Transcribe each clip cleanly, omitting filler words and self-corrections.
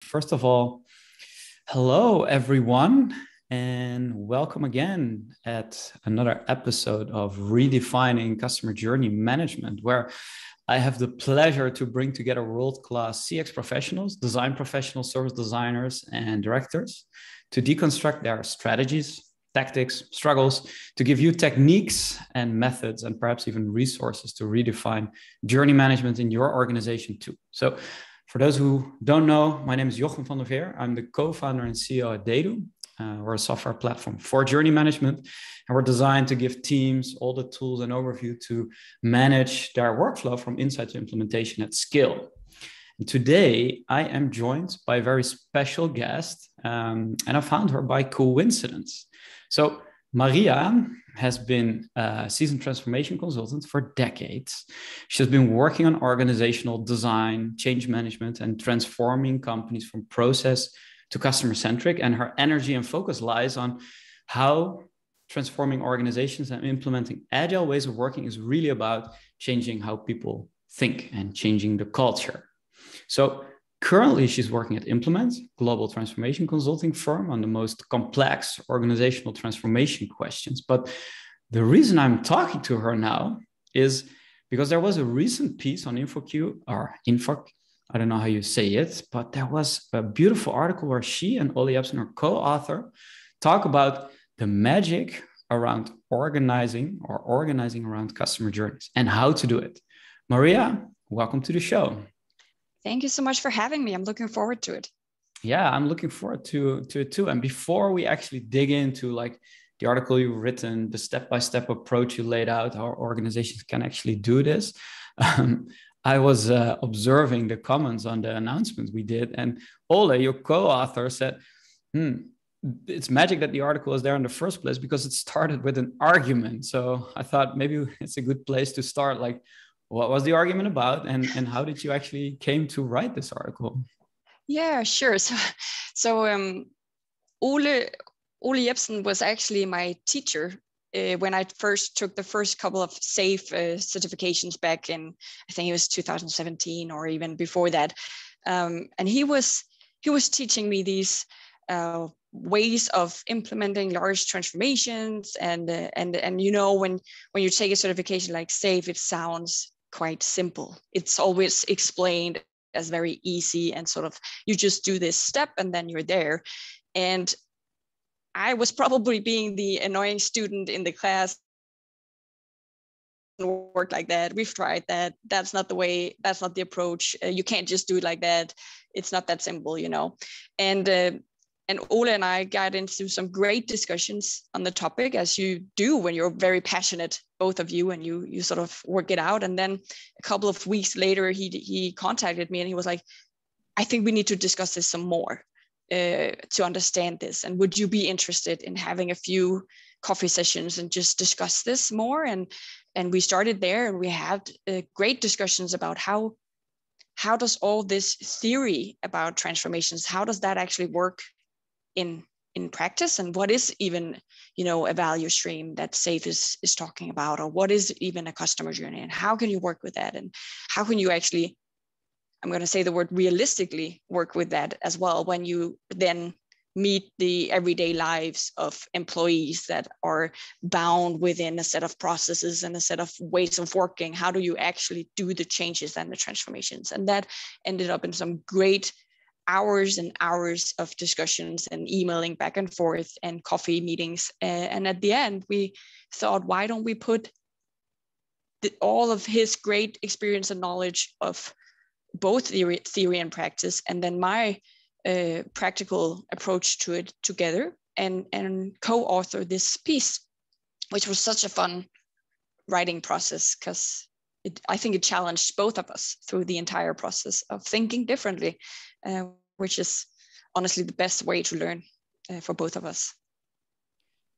First of all, hello everyone, and welcome again at another episode of Redefining Customer Journey Management, where I have the pleasure to bring together world-class CX professionals, design professionals, service designers, and directors to deconstruct their strategies, tactics, struggles, to give you techniques and methods, and perhaps even resources to redefine journey management in your organization too. So for those who don't know, my name is Jochem van der Veer. I'm the co-founder and CEO at Dedu. We're a software platform for journey management, and we're designed to give teams all the tools and overview to manage their workflow from insight to implementation at scale. And today, I am joined by a very special guest, and I found her by coincidence. So Maria has been a seasoned transformation consultant for decades. She's been working on organizational design, change management, and transforming companies from process to customer-centric. And her energy and focus lies on how transforming organizations and implementing agile ways of working is really about changing how people think and changing the culture. So currently, she's working at Implement, global transformation consulting firm, on the most complex organizational transformation questions. But the reason I'm talking to her now is because there was a recent piece on InfoQ or Infoc, I don't know how you say it, but there was a beautiful article where she and Ole Jepsen, her co-author, talk about the magic around organizing around customer journeys and how to do it. Maria, welcome to the show. Thank you so much for having me. I'm looking forward to it. Yeah, I'm looking forward to it too. And before we actually dig into like the article you've written, the step-by-step approach you laid out, how organizations can actually do this, I was observing the comments on the announcement we did. And Ole, your co-author, said, it's magic that the article is there in the first place because it started with an argument. So I thought maybe it's a good place to start. Like, what was the argument about, and how did you actually came to write this article? Yeah, sure. So Ole Jepsen was actually my teacher when I first took the first couple of SAFE certifications back in, I think it was 2017 or even before that. And he was teaching me these ways of implementing large transformations, and you know, when you take a certification like SAFE, it sounds quite simple. It's always explained as very easy and sort of you just do this step and then you're there. And I was probably being the annoying student in the class. Work like that. We've tried that. That's not the way. That's not the approach. You can't just do it like that. It's not that simple, you know. And Ole and I got into some great discussions on the topic, as you do when you're very passionate, both of you, and you sort of work it out. And then a couple of weeks later, he contacted me and he was like, I think we need to discuss this some more to understand this. And would you be interested in having a few coffee sessions and just discuss this more? And we started there, and we had great discussions about how does all this theory about transformations, how does that actually work in practice, and what is even, you know, a value stream that SAFE is talking about, or what is even a customer journey, and how can you work with that, and how can you actually, I'm going to say the word realistically, work with that as well when you then meet the everyday lives of employees that are bound within a set of processes and a set of ways of working. How do you actually do the changes and the transformations? And that ended up in some great hours and hours of discussions and emailing back and forth and coffee meetings. And at the end, we thought, why don't we put all of his great experience and knowledge of both theory and practice, and then my practical approach to it together, and co-author this piece, which was such a fun writing process because I think it challenged both of us through the entire process of thinking differently, which is honestly the best way to learn for both of us.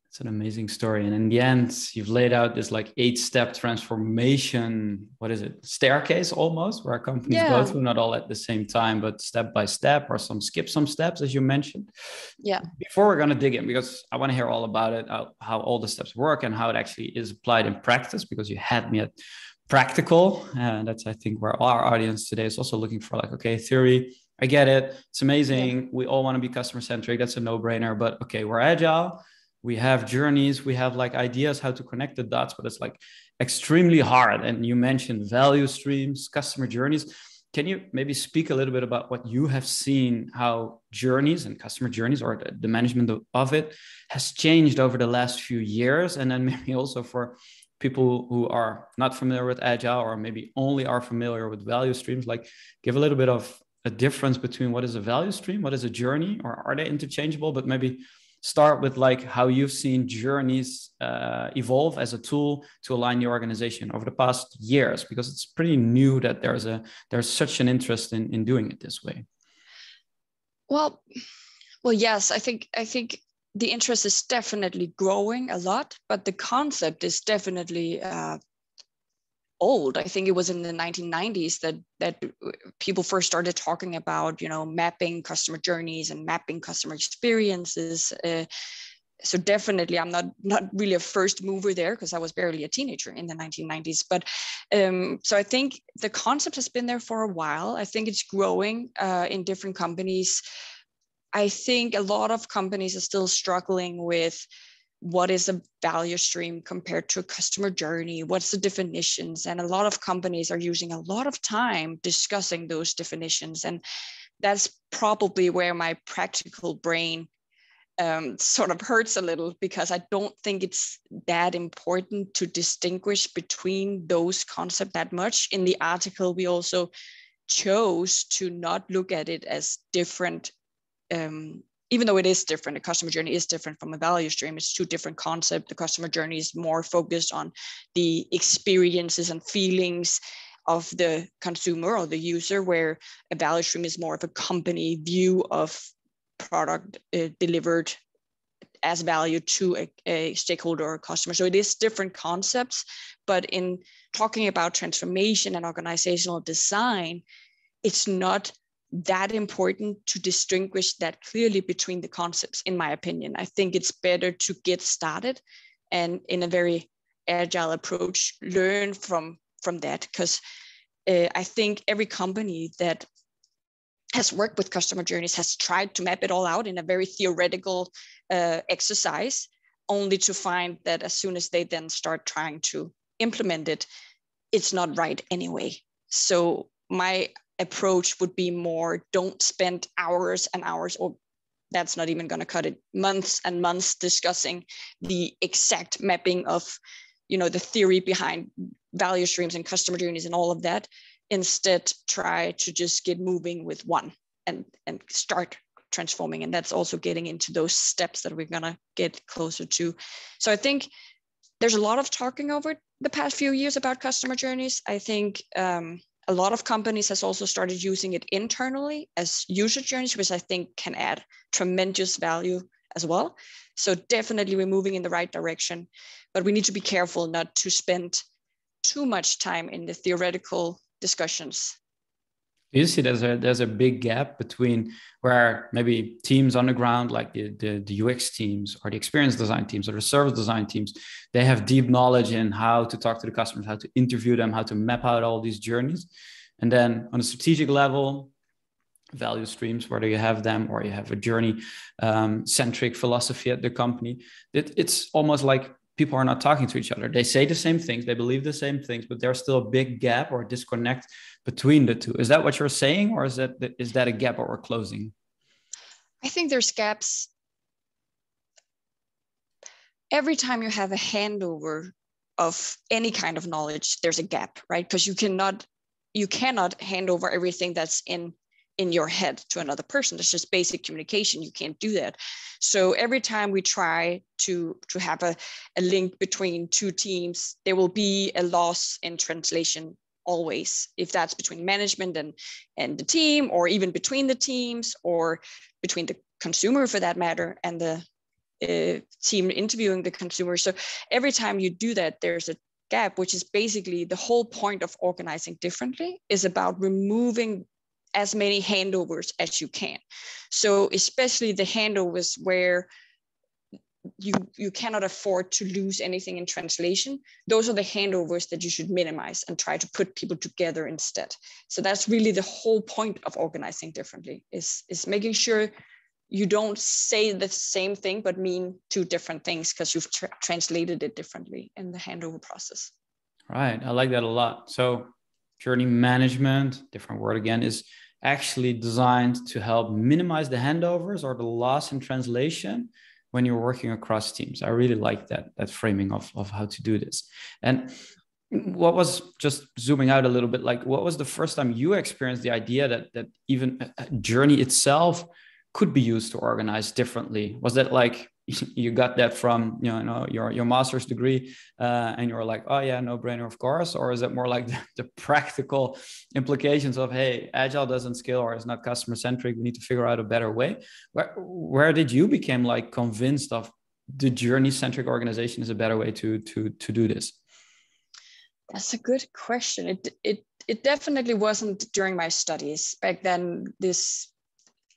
It's an amazing story. And in the end, you've laid out this like 8-step transformation, what is it, staircase almost, where companies go through, not all at the same time, but step by step, or skip some steps, as you mentioned. Yeah. Before we're going to dig in, because I want to hear all about it, how all the steps work and how it actually is applied in practice, because you had me at practical. And that's, I think, where our audience today is also looking for, like, okay, theory, I get it. It's amazing. Yeah. We all want to be customer centric. That's a no-brainer. But okay, we're agile. We have journeys. We have like ideas how to connect the dots, but it's like extremely hard. And you mentioned value streams, customer journeys. Can you maybe speak a little bit about what you have seen, how journeys and customer journeys or the management of it has changed over the last few years? And then maybe also for people who are not familiar with agile or maybe only are familiar with value streams, like give a little bit of a difference between what is a value stream, what is a journey, or are they interchangeable? But maybe start with like how you've seen journeys evolve as a tool to align the organization over the past years, because it's pretty new that there's such an interest in doing it this way. Well, yes, I think the interest is definitely growing a lot, but the concept is definitely old. I think it was in the 1990s that people first started talking about, mapping customer journeys and mapping customer experiences. So definitely, I'm not really a first mover there because I was barely a teenager in the 1990s. But so I think the concept has been there for a while. I think it's growing in different companies. I think a lot of companies are still struggling with what is a value stream compared to a customer journey? What's the definitions? And a lot of companies are using a lot of time discussing those definitions. And that's probably where my practical brain sort of hurts a little, because I don't think it's that important to distinguish between those concepts that much. In the article, we also chose to not look at it as different, even though it is different. A customer journey is different from a value stream. It's two different concepts. The customer journey is more focused on the experiences and feelings of the consumer or the user, where a value stream is more of a company view of product delivered as value to a stakeholder or customer. So it is different concepts, but in talking about transformation and organizational design, it's not that important to distinguish that clearly between the concepts, in my opinion. I think it's better to get started and in a very agile approach, learn from that, because I think every company that has worked with customer journeys has tried to map it all out in a very theoretical exercise, only to find that as soon as they then start trying to implement it, it's not right anyway. So my approach would be more, don't spend hours and hours, or that's not even going to cut it, months and months discussing the exact mapping of, the theory behind value streams and customer journeys and all of that. Instead, try to just get moving with one and start transforming. And that's also getting into those steps that we're going to get closer to. So I think there's a lot of talking over the past few years about customer journeys. I think a lot of companies has also started using it internally as user journeys, which I think can add tremendous value as well. So definitely we're moving in the right direction, but we need to be careful not to spend too much time in the theoretical discussions. You see there's a big gap between where maybe teams on the ground, like the UX teams or the experience design teams or the service design teams, they have deep knowledge in how to talk to the customers, how to interview them, how to map out all these journeys. And then on a strategic level, value streams, whether you have them or you have a journey centric philosophy at the company, it's almost like people are not talking to each other. They say the same things, they believe the same things, but there's still a big gap or disconnect between the two. Is that what you're saying, or is that a gap that we're closing? I think there's gaps. Every time you have a handover of any kind of knowledge, there's a gap, right? Because you cannot hand over everything that's in your head to another person. It's just basic communication. You can't do that. So every time we try to have a link between two teams, there will be a loss in translation always, if that's between management and the team, or even between the teams, or between the consumer for that matter and the team interviewing the consumer. So every time you do that, there's a gap, which is basically the whole point of organizing differently, is about removing as many handovers as you can. So especially the handovers where you cannot afford to lose anything in translation. Those are the handovers that you should minimize and try to put people together instead. So that's really the whole point of organizing differently, is making sure you don't say the same thing but mean two different things because you've translated it differently in the handover process. Right. I like that a lot. So journey management, different word again, is actually designed to help minimize the handovers or the loss in translation when you're working across teams. I really like that framing of how to do this. And what was, just zooming out a little bit, like what was the first time you experienced the idea that even a journey itself could be used to organize differently? Was that like you got that from your master's degree and you were like, oh yeah, no brainer, of course? Or is it more like the practical implications of, hey, agile doesn't scale or is not customer centric, we need to figure out a better way? Where did you become like convinced of the journey centric organization is a better way to do this? That's a good question. It definitely wasn't during my studies back then.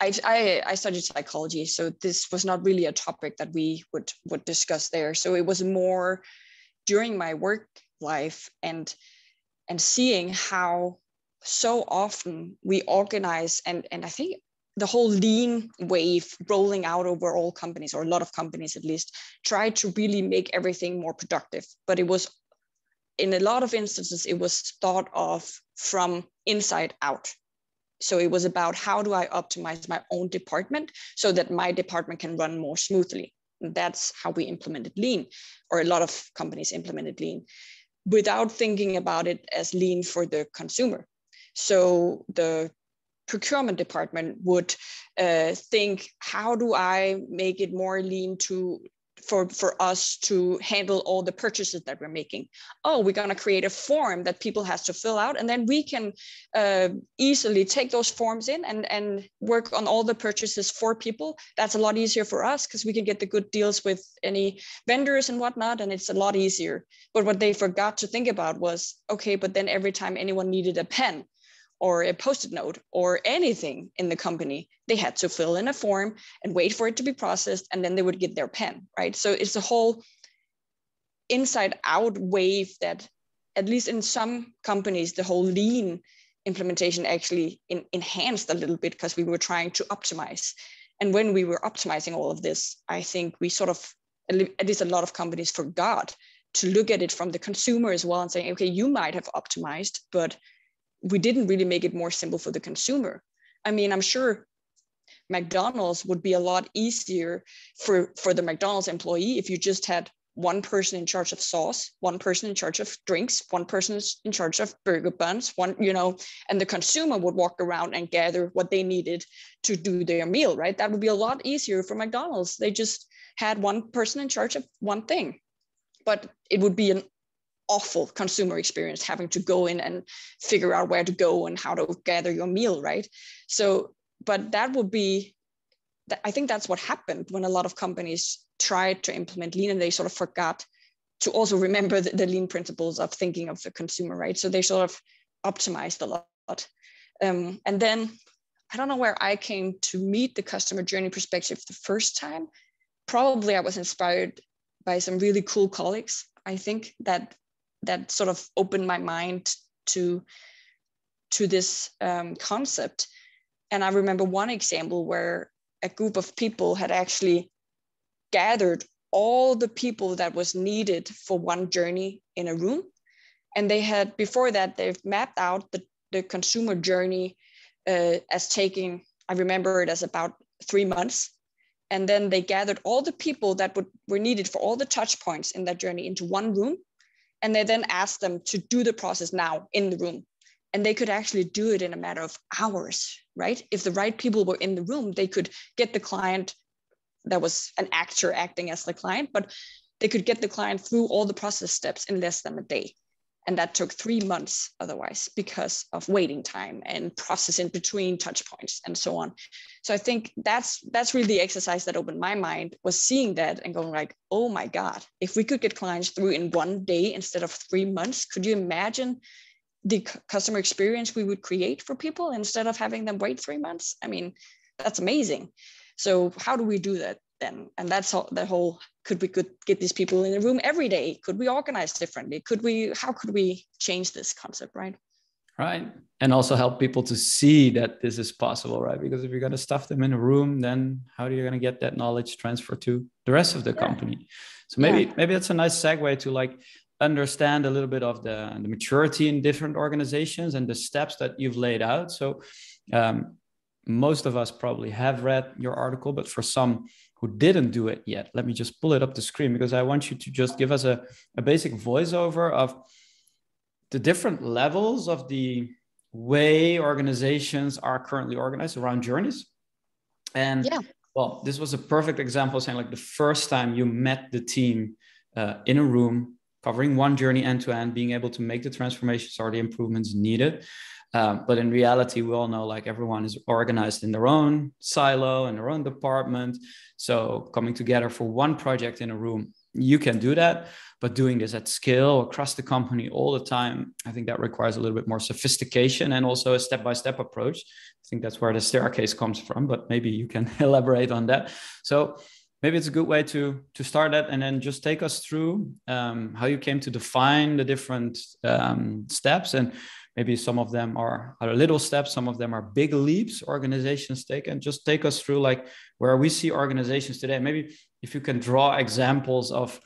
I studied psychology, so this was not really a topic that we would discuss there. So it was more during my work life and seeing how so often we organize, and I think the whole lean wave rolling out over all companies, or a lot of companies at least, try to really make everything more productive. But it was, in a lot of instances, it was thought of from inside out. So it was about, how do I optimize my own department so that my department can run more smoothly? And that's how we implemented lean, or a lot of companies implemented lean, without thinking about it as lean for the consumer. So the procurement department would think, how do I make it more lean for us to handle all the purchases that we're making? Oh, we're going to create a form that people has to fill out, and then we can easily take those forms in and work on all the purchases for people. That's a lot easier for us because we can get the good deals with any vendors and whatnot, and it's a lot easier. But what they forgot to think about was, okay, but then every time anyone needed a pen or a post-it note or anything in the company, they had to fill in a form and wait for it to be processed, and then they would get their pen, right? So it's a whole inside out wave that, at least in some companies, the whole lean implementation actually enhanced a little bit, because we were trying to optimize. And when we were optimizing all of this, I think we sort of, at least a lot of companies, forgot to look at it from the consumer as well and saying, okay, you might have optimized, but we didn't really make it more simple for the consumer. I mean, I'm sure McDonald's would be a lot easier for the McDonald's employee if you just had one person in charge of sauce, one person in charge of drinks, one person in charge of burger buns, and the consumer would walk around and gather what they needed to do their meal, right? That would be a lot easier for McDonald's. They just had one person in charge of one thing. But it would be an awful consumer experience having to go in and figure out where to go and how to gather your meal, right? So, but that would be, I think that's what happened when a lot of companies tried to implement lean, and they sort of forgot to also remember the lean principles of thinking of the consumer, right? So they sort of optimized a lot. And then I don't know where I came to meet the customer journey perspective the first time. Probably I was inspired by some really cool colleagues, I think, that sort of opened my mind to this concept. And I remember one example where a group of people had actually gathered all the people that was needed for one journey in a room. And they had, before that, they've mapped out the consumer journey as taking, I remember it as about 3 months. And then they gathered all the people that were needed for all the touch points in that journey into one room. And they then asked them to do the process now in the room. And they could actually do it in a matter of hours, right? If the right people were in the room, they could get the client, that was an actor acting as the client, but they could get the client through all the process steps in less than a day. And that took 3 months otherwise, because of waiting time and process in between touch points and so on. So I think that's really the exercise that opened my mind, was seeing that and going like, oh my God, if we could get clients through in 1 day instead of 3 months, could you imagine the customer experience we would create for people instead of having them wait 3 months? I mean, that's amazing. So how do we do that? then. And that's all, the whole, could we get these people in the room every day? Could we organize differently? How could we change this concept, right? Right. And also help people to see that this is possible, right? Because if you're going to stuff them in a room, then how are you going to get that knowledge transfer to the rest of the company? So maybe that's a nice segue to like understand a little bit of the maturity in different organizations and the steps that you've laid out. So most of us probably have read your article, but for some who didn't do it yet, let me just pull it up the screen, because I want you to just give us a basic voiceover of the different levels of the way organizations are currently organized around journeys. And well, this was a perfect example saying like the first time you met the team in a room, covering one journey end to end, being able to make the transformations or the improvements needed. But in reality, we all know like everyone is organized in their own silo, in their own department. So coming together for one project in a room, you can do that. But doing this at scale across the company all the time, I think that requires a little bit more sophistication and also a step-by-step approach. I think that's where the staircase comes from, but maybe you can elaborate on that. So maybe it's a good way to start that, and then just take us through how you came to define the different steps. And maybe some of them are little steps, some of them are big leaps organizations take, and just take us through like where we see organizations today. Maybe if you can draw examples of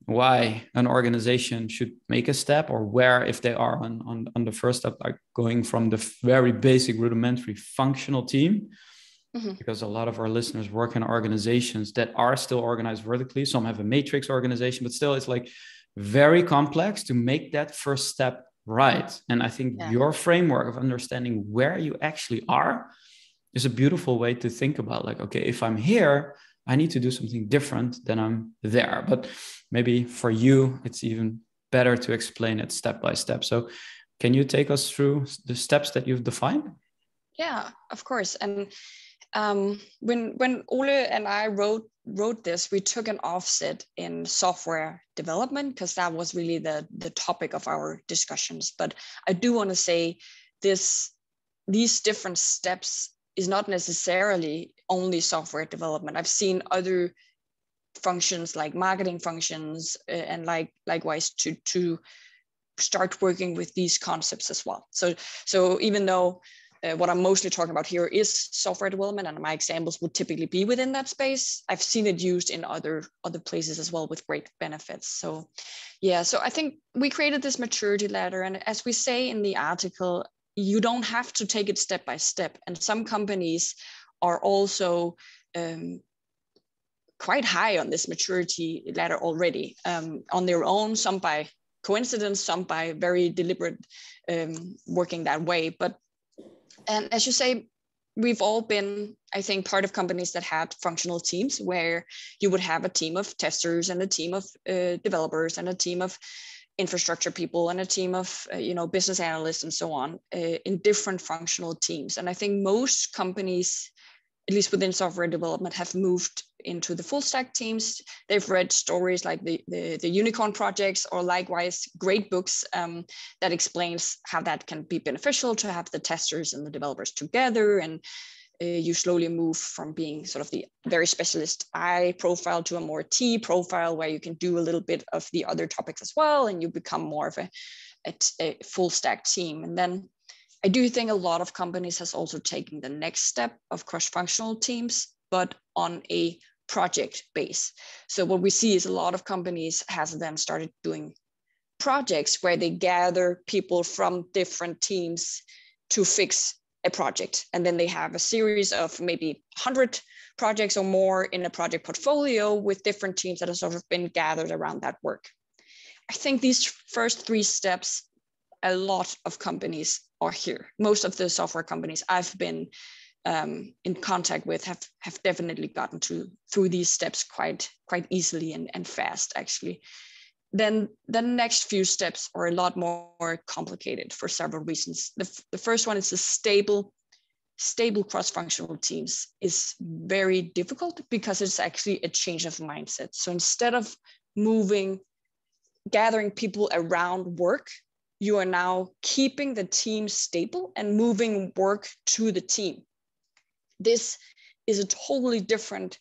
why an organization should make a step, or where, if they are on the first step, like going from the very basic rudimentary functional team, because a lot of our listeners work in organizations that are still organized vertically. Some have a matrix organization, but still it's like very complex to make that first step right. And I think your framework of understanding where you actually are is a beautiful way to think about like, okay, if I'm here, I need to do something different than I'm there. But maybe for you, it's even better to explain it step by step. So can you take us through the steps that you've defined? Yeah, of course. And when Ole and I wrote this, we took an offset in software development because that was really the topic of our discussions. But I do want to say these different steps is not necessarily only software development. I've seen other functions like marketing functions and likewise to start working with these concepts as well. So even though what I'm mostly talking about here is software development, and my examples would typically be within that space, I've seen it used in other places as well with great benefits. So so I think we created this maturity ladder, and as we say in the article, you don't have to take it step by step. And some companies are also quite high on this maturity ladder already on their own, some by coincidence, some by very deliberate working that way. And as you say, we've all been, I think, part of companies that had functional teams where you would have a team of testers and a team of developers and a team of infrastructure people and a team of business analysts and so on in different functional teams. And I think most companies, at least within software development, have moved into the full stack teams. They've read stories like the unicorn projects, or likewise great books that explains how that can be beneficial to have the testers and the developers together. And you slowly move from being sort of the very specialist I profile to a more T profile, where you can do a little bit of the other topics as well, and you become more of a full stack team. And then I do think a lot of companies has also taken the next step of cross-functional teams, but on a project base. So what we see is a lot of companies has then started doing projects where they gather people from different teams to fix a project. And then they have a series of maybe 100 projects or more in a project portfolio with different teams that have sort of been gathered around that work. I think these first three steps, a lot of companies are here. Most of the software companies I've been in contact with have definitely gotten through these steps quite easily and fast, actually. Then the next few steps are a lot more complicated for several reasons. The first one is the stable cross-functional teams is very difficult because it's actually a change of mindset. So instead of gathering people around work, you are now keeping the team stable and moving work to the team. This is a totally different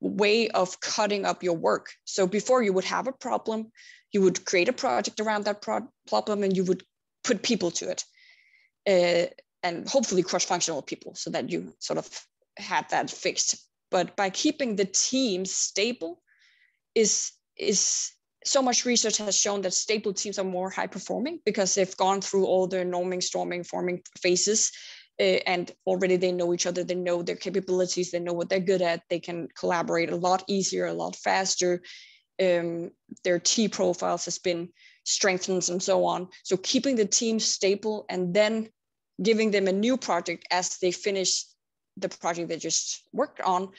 way of cutting up your work. So before you would have a problem, you would create a project around that problem, and you would put people to it, and hopefully cross-functional people, so that you sort of had that fixed. But by keeping the teams stable, is so much research has shown that stable teams are more high performing because they've gone through all their norming, storming, forming phases, and already they know each other, they know their capabilities, they know what they're good at, they can collaborate a lot easier, a lot faster. Their T profiles has been strengthened and so on. So keeping the team stable and then giving them a new project as they finish the project they just worked on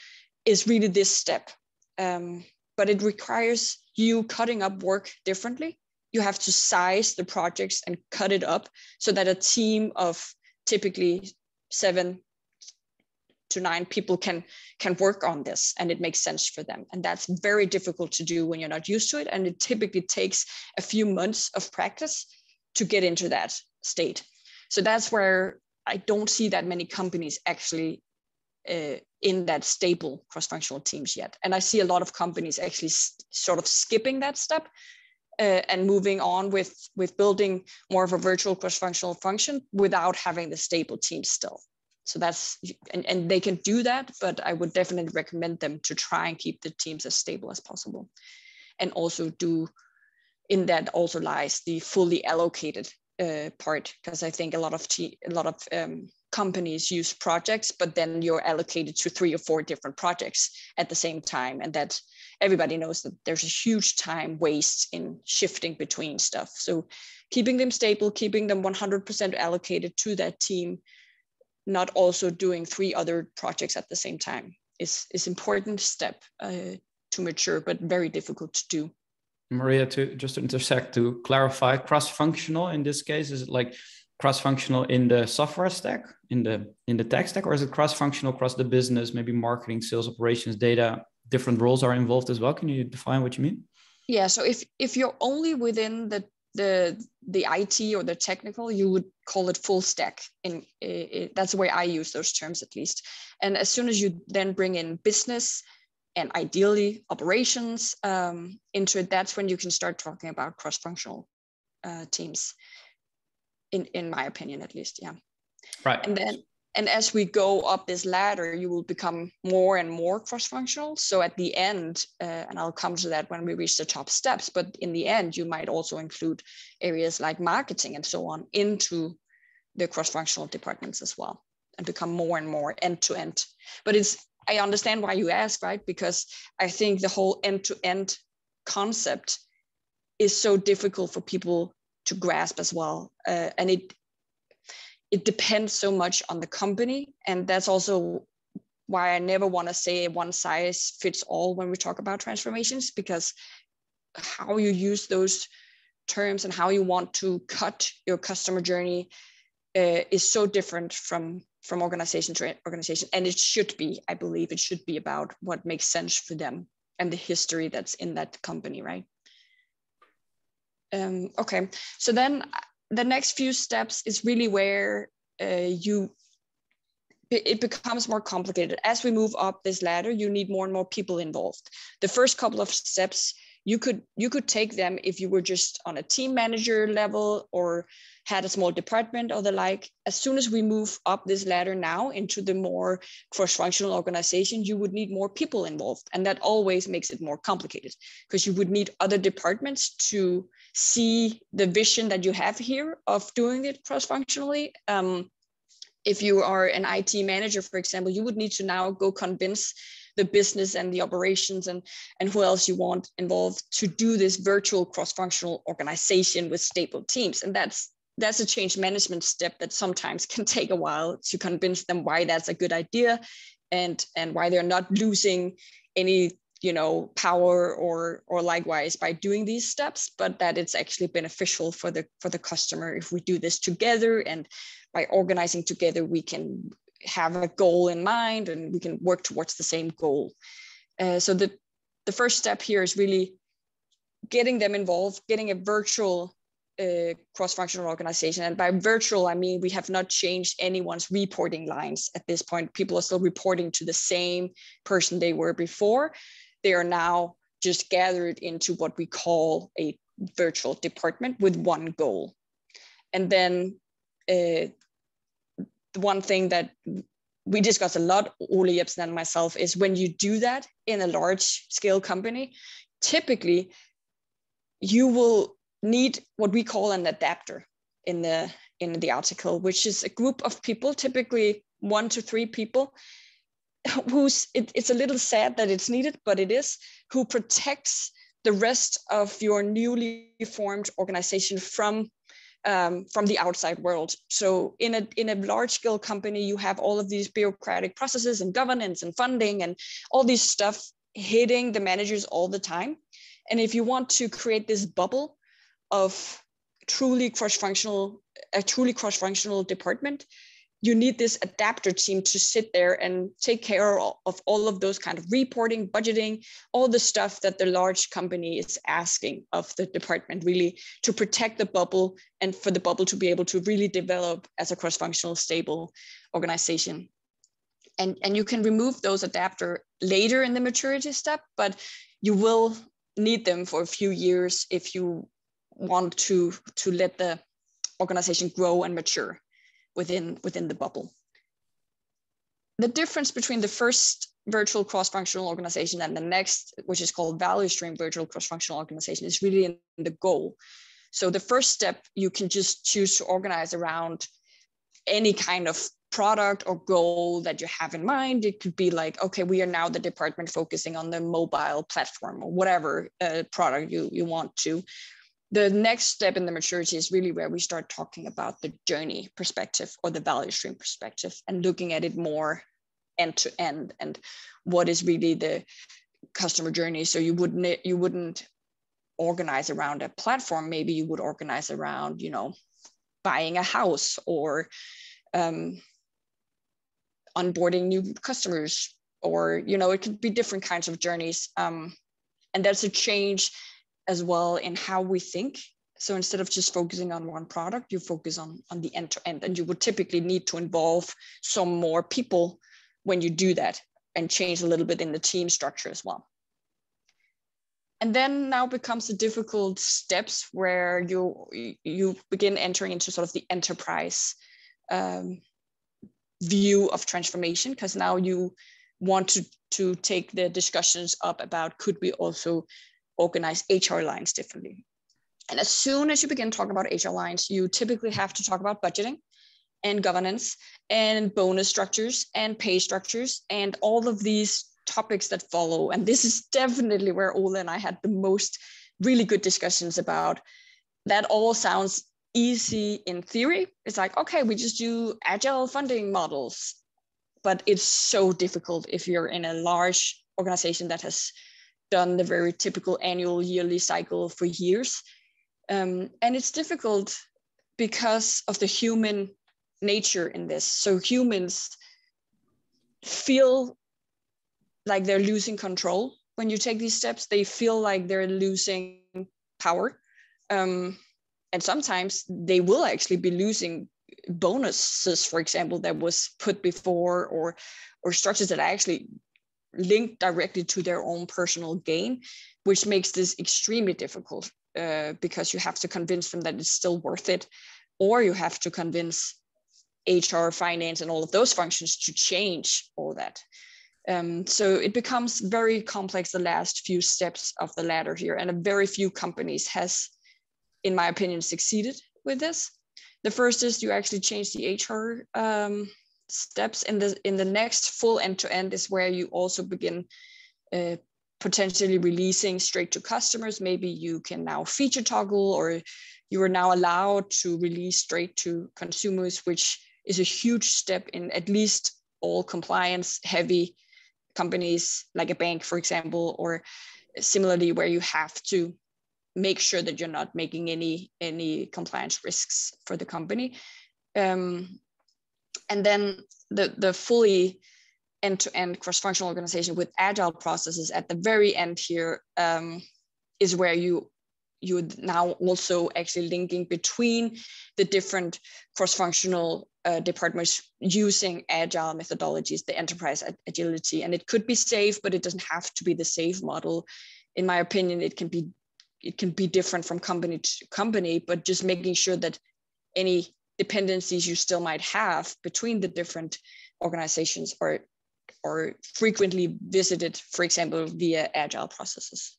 is really this step. But it requires you cutting up work differently. You have to size the projects and cut it up so that a team of typically 7 to 9 people can work on this, and it makes sense for them. And that's very difficult to do when you're not used to it. And it typically takes a few months of practice to get into that state. So that's where I don't see that many companies actually in that stable cross-functional teams yet. And I see a lot of companies actually sort of skipping that step and moving on with building more of a virtual cross-functional function without having the stable team still. So that's, and they can do that, but I would definitely recommend them to try and keep the teams as stable as possible. And also in that also lies the fully allocated part, because I think a lot of companies use projects, but then you're allocated to 3 or 4 different projects at the same time. And that everybody knows that there's a huge time waste in shifting between stuff. So keeping them stable, keeping them 100% allocated to that team, not also doing 3 other projects at the same time is important step to mature, but very difficult to do. Maria, to just intersect, to clarify, cross-functional in this case, is it like cross-functional in the software stack, in the tech stack, or is it cross-functional across the business, maybe marketing, sales, operations, data, different roles are involved as well? Can you define what you mean? Yeah, so if you're only within the IT or the technical, you would call it full stack. That's the way I use those terms, at least. And as soon as you then bring in business and ideally operations into it, that's when you can start talking about cross-functional teams, in my opinion, at least. Yeah. Right. And as we go up this ladder, you will become more and more cross-functional. So at the end, and I'll come to that when we reach the top steps, but in the end, you might also include areas like marketing and so on into the cross-functional departments as well, and become more and more end-to-end. But I understand why you ask, right? Because I think the whole end-to-end concept is so difficult for people to grasp as well. And it depends so much on the company. And that's also why I never want to say one size fits all when we talk about transformations, because how you use those terms and how you want to cut your customer journey is so different from organization to organization. And it should be, I believe it should be about what makes sense for them and the history that's in that company, right? Okay, so then the next few steps is really where it becomes more complicated. As we move up this ladder, you need more and more people involved. The first couple of steps, you could take them if you were just on a team manager level or had a small department or the like. As soon as we move up this ladder now into the more cross-functional organization, you would need more people involved. And that always makes it more complicated, because you would need other departments to see the vision that you have here of doing it cross-functionally. If you are an IT manager, for example, you would need to now go convince the business and the operations and who else you want involved to do this virtual cross-functional organization with stable teams. And that's a change management step that sometimes can take a while to convince them why that's a good idea and why they're not losing any power or likewise by doing these steps, but that it's actually beneficial for the customer if we do this together, and by organizing together we can have a goal in mind and we can work towards the same goal. So the first step here is really getting them involved, getting a virtual cross-functional organization. And by virtual, I mean, we have not changed anyone's reporting lines at this point. People are still reporting to the same person they were before. They are now just gathered into what we call a virtual department with one goal. And then the one thing that we discuss a lot, Ole Jebsen and myself, is when you do that in a large scale company, typically you will need what we call an adapter in the article, which is a group of people, typically 1 to 3 people, it's a little sad that it's needed, but it is, who protects the rest of your newly formed organization from the outside world. So in a large scale company, you have all of these bureaucratic processes and governance and funding and all this stuff hitting the managers all the time. And if you want to create this bubble of a truly cross-functional department, you need this adapter team to sit there and take care of all of those kind of reporting, budgeting, all the stuff that the large company is asking of the department, really to protect the bubble and for the bubble to be able to really develop as a cross-functional, stable organization. And you can remove those adapter later in the maturity step, but you will need them for a few years if you want to let the organization grow and mature within the bubble. The difference between the first virtual cross-functional organization and the next, which is called value stream virtual cross-functional organization, is really in the goal. So the first step, you can just choose to organize around any kind of product or goal that you have in mind. It could be like, okay, we are now the department focusing on the mobile platform or whatever product you want to. The next step in the maturity is really where we start talking about the journey perspective or the value stream perspective and looking at it more end to end and what is really the customer journey. So you wouldn't organize around a platform. Maybe you would organize around, buying a house or onboarding new customers, or, it could be different kinds of journeys. And that's a change as well in how we think. So instead of just focusing on one product, you focus on the end to end, and you would typically need to involve some more people when you do that and change a little bit in the team structure as well. And then now becomes the difficult steps where you begin entering into sort of the enterprise view of transformation, because now you want to take the discussions up about, could we also organize HR lines differently? And as soon as you begin talking about HR lines, you typically have to talk about budgeting and governance and bonus structures and pay structures and all of these topics that follow. And this is definitely where Ole and I had the most really good discussions about. That all sounds easy in theory. It's like, okay, we just do agile funding models, but it's so difficult if you're in a large organization that has done the very typical annual yearly cycle for years. And it's difficult because of the human nature in this. So humans feel like they're losing control when you take these steps. They feel like they're losing power. And sometimes they will actually be losing bonuses, for example, that was put before, or structures that actually link directly to their own personal gain, which makes this extremely difficult because you have to convince them that it's still worth it, or you have to convince HR, finance, and all of those functions to change all that. So it becomes very complex, the last few steps of the ladder here, and a very few companies has, in my opinion, succeeded with this. The first is you actually change the HR steps. In the next full end-to-end is where you also begin potentially releasing straight to customers. Maybe you can now feature toggle, or you are now allowed to release straight to consumers, which is a huge step in at least all compliance heavy companies like a bank, for example, or similarly where you have to make sure that you're not making any compliance risks for the company. And then the fully end-to-end cross-functional organization with agile processes at the very end here is where you you're now also actually linking between the different cross-functional departments using agile methodologies, the enterprise agility. And it could be safe, but it doesn't have to be the safe model. In my opinion, it can be different from company to company, but just making sure that any dependencies you still might have between the different organizations are frequently visited, for example, via agile processes.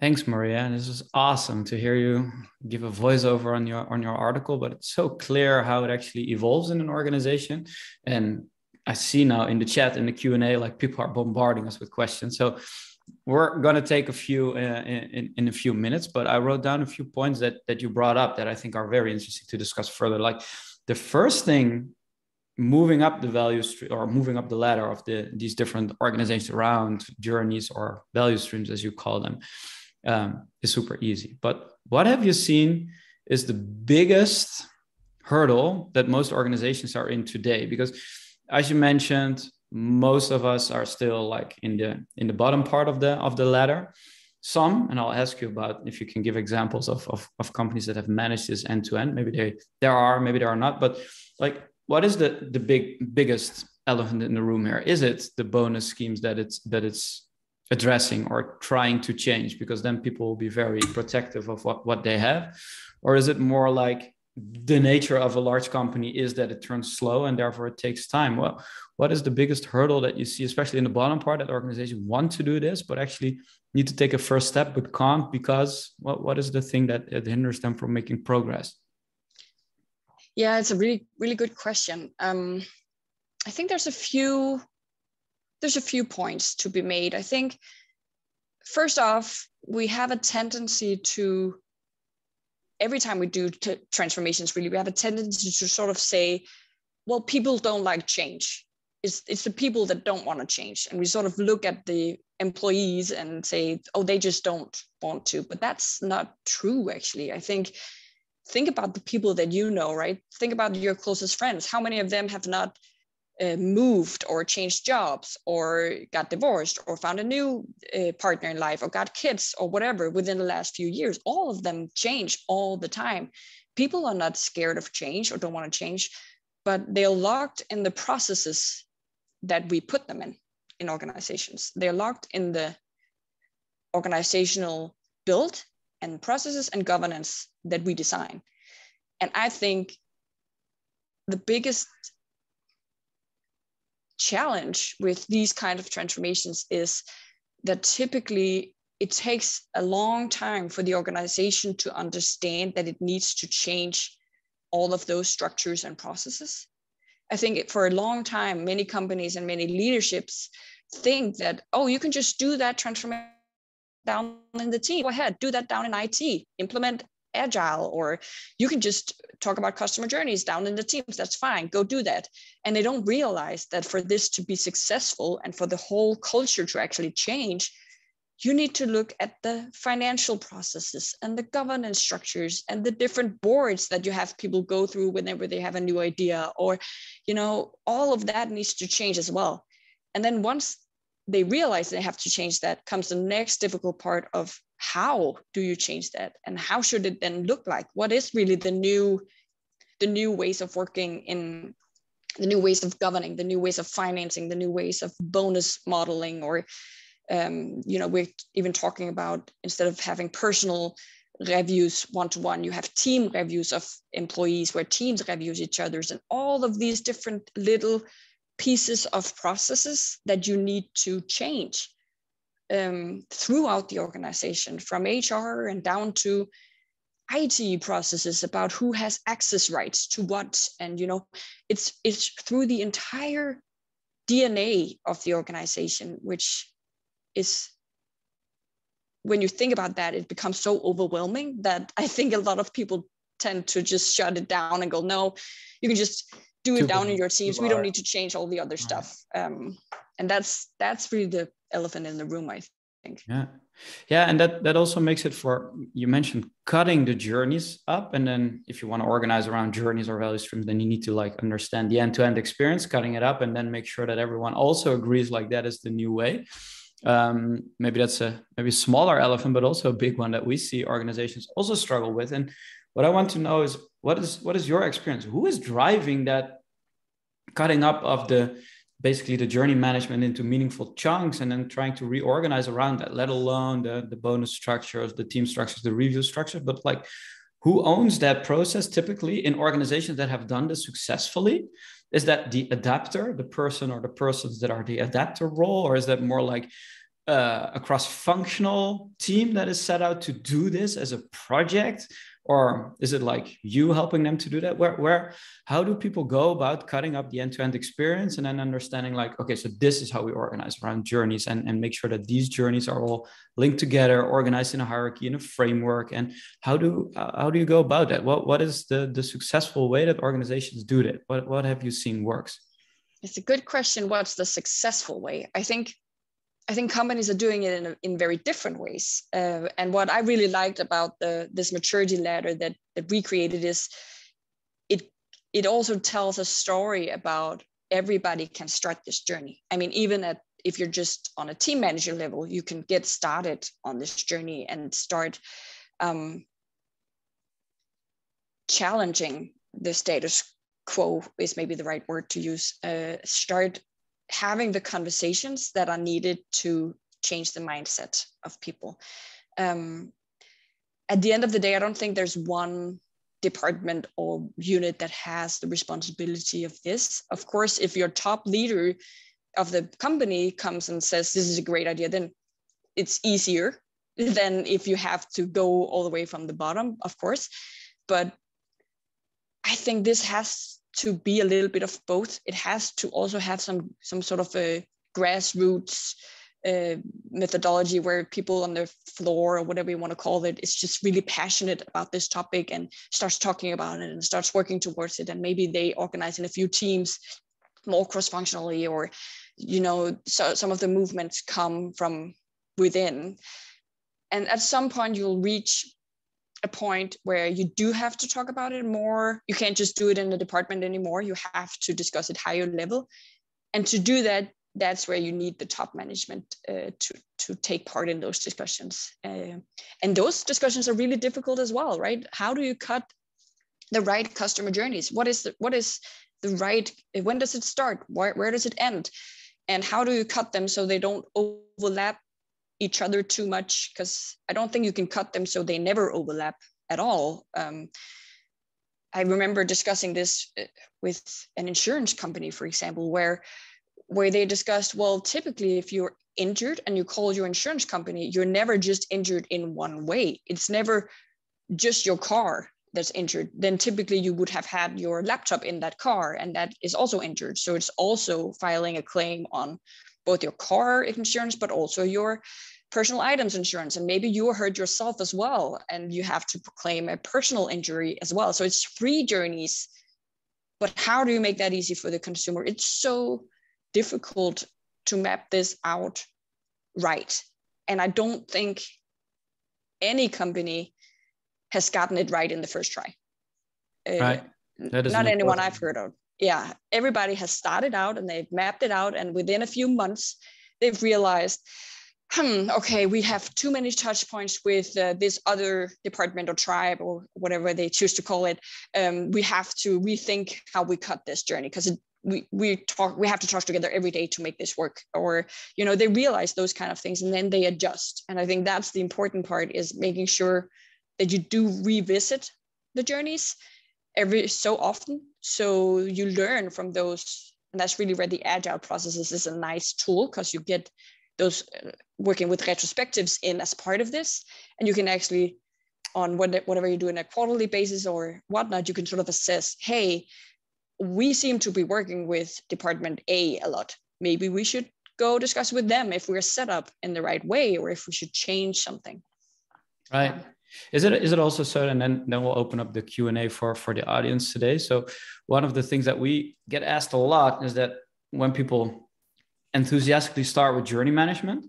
Thanks, Maria. This is awesome to hear you give a voiceover on your article, but it's so clear how it actually evolves in an organization. And I see now in the chat, in the Q&A, like people are bombarding us with questions. So we're going to take a few in a few minutes, but I wrote down a few points that you brought up that I think are very interesting to discuss further. Like the first thing, moving up the value stream or moving up the ladder of these different organizations around journeys or value streams, as you call them, is super easy. But what have you seen is the biggest hurdle that most organizations are in today? Because as you mentioned, most of us are still like in the bottom part of the ladder. Some, and I'll ask you about if you can give examples of companies that have managed this end to end. Maybe there are, maybe there are not. But like, what is the biggest elephant in the room here? Is it the bonus schemes that it's addressing or trying to change? Because then people will be very protective of what they have. Or is it more like the nature of a large company is that it turns slow and therefore it takes time? Well, what is the biggest hurdle that you see, especially in the bottom part, that organizations want to do this, but actually need to take a first step, but can't because what is the thing that hinders them from making progress? Yeah, it's a really, really good question. I think there's a few points to be made. I think first off, we have a tendency to, every time we do transformations, really, we have a tendency to sort of say, well, people don't like change. It's the people that don't want to change. And we sort of look at the employees and say, oh, they just don't want to. But that's not true, actually. I think about the people that you know, right? Think about your closest friends. How many of them have not moved or changed jobs or got divorced or found a new partner in life or got kids or whatever within the last few years? All of them change all the time. People are not scared of change or don't want to change, but they're locked in the processes that we put them in organizations. They're locked in the organizational build and processes and governance that we design. And I think the biggest challenge with these kind of transformations is that typically it takes a long time for the organization to understand that it needs to change all of those structures and processes. I think for a long time, many companies and many leaderships think that, oh, you can just do that transformation down in the team. Go ahead, do that down in IT, implement agile, or you can just talk about customer journeys down in the teams. That's fine, go do that. And they don't realize that for this to be successful and for the whole culture to actually change, you need to look at the financial processes and the governance structures and the different boards that you have people go through whenever they have a new idea, or, all of that needs to change as well. And then once they realize they have to change that, comes the next difficult part of how do you change that? And how should it then look like? What is really the new ways of working, in the new ways of governing, the new ways of financing, the new ways of bonus modeling, or we're even talking about, instead of having personal reviews one-to-one, you have team reviews of employees where teams reviews each other's, and all of these different little pieces of processes that you need to change throughout the organization, from HR and down to IT processes about who has access rights to what. And, it's through the entire DNA of the organization, which is, when you think about that, it becomes so overwhelming that I think a lot of people tend to just shut it down and go, no, you can just do it down in your teams. We don't need to change all the other stuff. And that's really the elephant in the room, I think. Yeah. And that also makes it you mentioned cutting the journeys up. And then if you want to organize around journeys or value streams, then you need to understand the end-to-end experience, cutting it up, and then make sure that everyone also agrees that is the new way. Maybe that's a maybe smaller elephant, but also a big one that we see organizations also struggle with. And what I want to know is what is your experience? Who is driving that cutting up of basically the journey management into meaningful chunks and then trying to reorganize around that, let alone the bonus structures, the team structures, the review structures, but like who owns that process typically in organizations that have done this successfully? Is that the adapter, the person or the persons that are the adapter role, or is that more like a cross-functional team that is set out to do this as a project? Or is it like you helping them to do that? How do people go about cutting up the end-to-end experience and then understanding like, okay, so this is how we organize around journeys and make sure that these journeys are all linked together, organized in a hierarchy, in a framework. And how do you go about that? What is the successful way that organizations do that? What have you seen works? It's a good question. What's the successful way? I think companies are doing it in very different ways. And what I really liked about this maturity ladder that we created is it also tells a story about everybody can start this journey. I mean, even if you're just on a team manager level, you can get started on this journey and start challenging the status quo is maybe the right word to use. Start having the conversations that are needed to change the mindset of people. At the end of the day, I don't think there's one department or unit that has the responsibility of this. Of course, if your top leader of the company comes and says, this is a great idea, then it's easier than if you have to go all the way from the bottom, of course. But I think this has to be a little bit of both. It has to also have some sort of a grassroots methodology where people on the floor or whatever you want to call it is just really passionate about this topic and starts talking about it and starts working towards it. And maybe they organize in a few teams more cross-functionally, or, so some of the movements come from within. And at some point you'll reach a point where you do have to talk about it more. You can't just do it in the department anymore. You have to discuss it higher level. And to do that, that's where you need the top management to take part in those discussions. And those discussions are really difficult as well, right? How do you cut the right customer journeys? What is the right, when does it start? Where does it end? And how do you cut them so they don't overlap each other too much? Because I don't think you can cut them so they never overlap at all. I remember discussing this with an insurance company, for example, where they discussed, well, typically if you're injured and you call your insurance company, you're never just injured in one way. It's never just your car that's injured. Then typically you would have had your laptop in that car and that is also injured. So it's also filing a claim on both your car insurance, but also your personal items insurance. And maybe you hurt yourself as well, and you have to claim a personal injury as well. So it's 3 journeys, but how do you make that easy for the consumer? It's so difficult to map this out right. And I don't think any company has gotten it right in the first try. Right. That is not anyone I've heard of. Yeah, everybody has started out and they've mapped it out, and within a few months, they've realized, okay, we have too many touch points with this other department or tribe or whatever they choose to call it. We have to rethink how we cut this journey, because we have to talk together every day to make this work. Or, they realize those kind of things and then they adjust. And I think that's the important part, is making sure that you do revisit the journeys every so often, so you learn from those. And that's really where the agile processes is a nice tool, because you get those working with retrospectives in as part of this, and you can actually, on whatever you do on a quarterly basis or whatnot, you can sort of assess, hey, we seem to be working with department A a lot. Maybe we should go discuss with them if we're set up in the right way, or if we should change something. Right. Is it also so, and then we'll open up the Q&A for the audience today. So one of the things that we get asked a lot is that when people enthusiastically start with journey management,